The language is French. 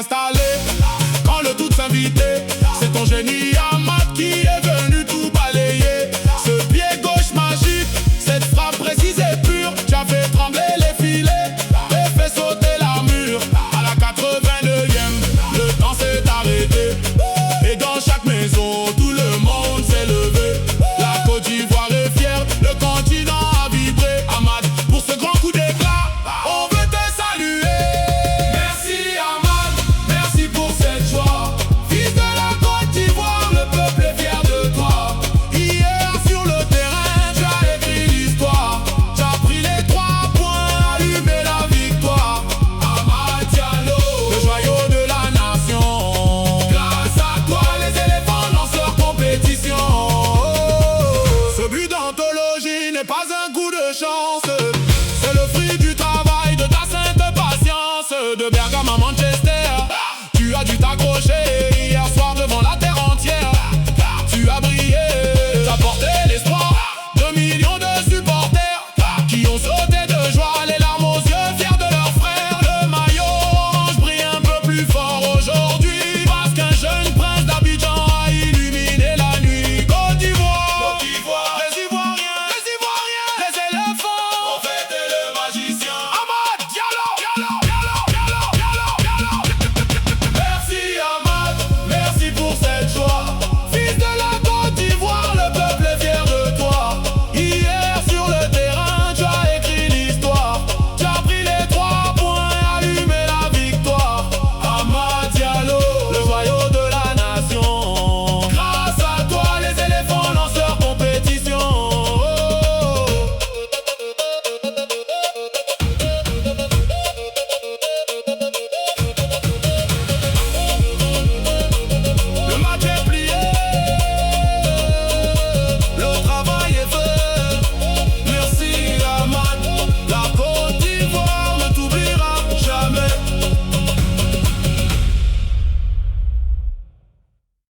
s'installer. Quand le tout s'invitait, c'est ton génie Amad qui est venu tout balayer. Ce pied gauche magique, cette frappe précise et pure, tu as fait trembler les filets et fait sauter l'armure. À la 89e, le temps s'est arrêté. Et dans chaque maison, tout le monde s'est levé. La Côte d'Ivoire est fière, le continent a vibré. Amad, pour ce grand coup d'éclat, on veut te saluer. Merci Amad, merci pour cette joie. Fils de la Côte d'Ivoire, le peuple est fier de toi. Hier sur le terrain, tu as écrit l'histoire. Tu as pris les 3 points, allumé la victoire. Amad Diallo, le joyau de la nation. Grâce à toi, les éléphants lancent leur compétition. Ce but d'anthologie n'est pas un coup de chance. C'est le fruit du travail de ta sainte patience. De Bergamo